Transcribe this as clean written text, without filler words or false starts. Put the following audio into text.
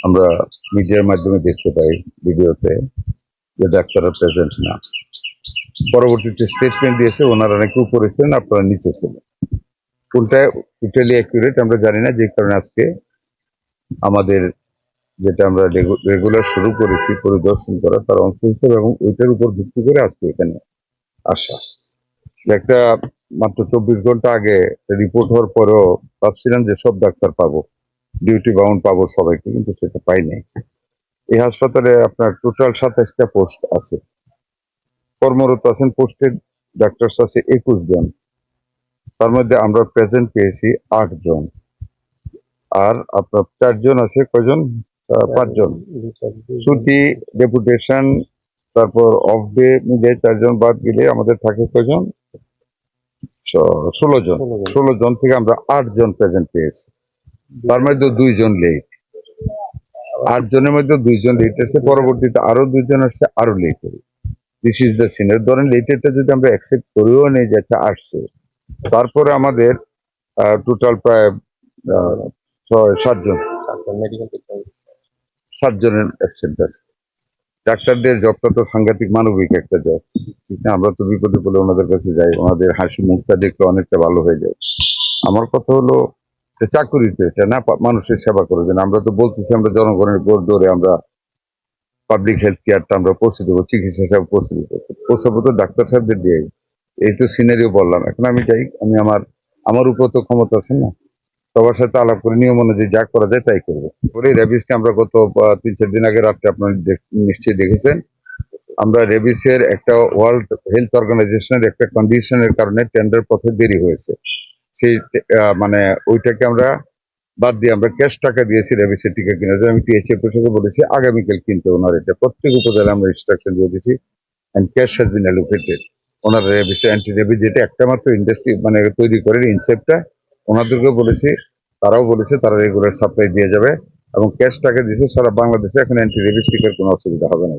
আমরা মিডিয়ার মাধ্যমে দেখতে পাই ভিডিওতে যে ডাক্তাররা প্রেজেন্ট না। পরবর্তীতে স্টেটমেন্ট দিয়েছে ওনারা নাকি উপরে ছিলেন, আপনারা নিচে ছিলেন। কোনটা টোটালি অ্যাকুরেট আমরা জানি না, যে কারণে আজকে আমাদের যেটা আমরা রেগুলার শুরু করেছি পরিদর্শন করা তার অংশ হিসেবে এবং ওইটার উপর ভিত্তি করে আজকে এখানে আসা। একটা মাত্র 24 ঘন্টা আগে রিপোর্ট হওয়ার পরেও ভাবছিলাম যে সব ডাক্তার পাবো, ডিউটি বাউন্ড পাবো সবাইকে, কিন্তু সেটা পাইনি। এই হাসপাতালে আপনার টোটাল 27টা পোস্ট আছে, কর্মরত আছেন পোস্টেড ডাক্তারস আছে 21 জন, তার মধ্যে আমরা প্রেজেন্ট পেয়েছি 8 জন, আর আপনার 4 জন আছে কয়জন, 5 জন ছুটি ডেপুটেশন, তারপর অফ ডে মিলে 4 জন বাদ গেলে আমাদের থাকে কয়জন, 16 জন। 16 জন থেকে আমরা 8 জন প্রেজেন্ট পেয়েছি, তার মধ্যে 2 জন লেট। 8 জনের মধ্যে 2 জন লেট আছে, পরবর্তীতে আরো 2 জন আসছে আরো লেট হবে। This is the senior. ধরেন লেটেরটা যদি আমরা অ্যাকসেপ্ট করেও নেই যে আচ্ছা আসছে, তারপরে আমাদের টোটাল প্রায় 7 জন, 7 জনের অ্যাবসেন্ট আছে। ডাক্তারদের জবটা তো সাংঘাতিক মানবিক একটা জব, ঠিক না? আমরা তো বিপদে পড়লে ওনাদের কাছে যাই, ওনাদের হাসি মুখটা দেখলে অনেকটা ভালো হয়ে যায়। আমার কথা হলো চাকুরিতে এটা না, মানুষের সেবা করবেন। আমরা তো বলতেছি আমরা জনগণের গোর ধরে আমরা পাবলিক হেলথ কেয়ারটা আমরা পৌঁছে দেবো, চিকিৎসা সেবা পৌঁছে দেবো, পৌঁছাবো তো ডাক্তার সাহেবদের দিয়ে। এই তো সিনারিও বললাম, এখন আমি যাই, আমি আমার উপর তো ক্ষমতা আছে না, সবার সাথে আলাপ করে নিয়ম অনুযায়ী যা করা যায় তাই করবো। পরে রেবিসটা আমরা গত 3-4 দিন আগে রাত্রে আপনারা নিশ্চয়ই দেখেছেন, আমরা রেবিসের একটা ওয়ার্ল্ড হেলথ অর্গানাইজেশনের একটা কন্ডিশনের কারণে টেন্ডার পথে দেরি হয়েছে। সেই মানে ওইটাকে আমরা বাদ দিয়ে আমরা ক্যাশ টাকা দিয়েছি রেবিসের টিকা কেনার জন্য। আমি টিএইচএ প্রশাসকে বলেছি আগামীকাল কিনতে, ওনার এটা প্রত্যেক উপজেলায় আমরা ইনস্ট্রাকশন দিয়ে দিয়েছি, and cash has been allocated. ওনার রেবিসে অ্যান্টি রেবিস যেটা একটা মাত্র ইন্ডাস্ট্রি মানে তৈরি করে ইনসেপ্টটা, ওনাদেরকেও বলেছি, তারাও বলেছে তারা রেগুলার সাপ্লাই দিয়ে যাবে এবং ক্যাশ টাকা দিয়েছে সারা বাংলাদেশে। এখন অ্যান্টি রেবিস টিকার কোনো অসুবিধা হবে না।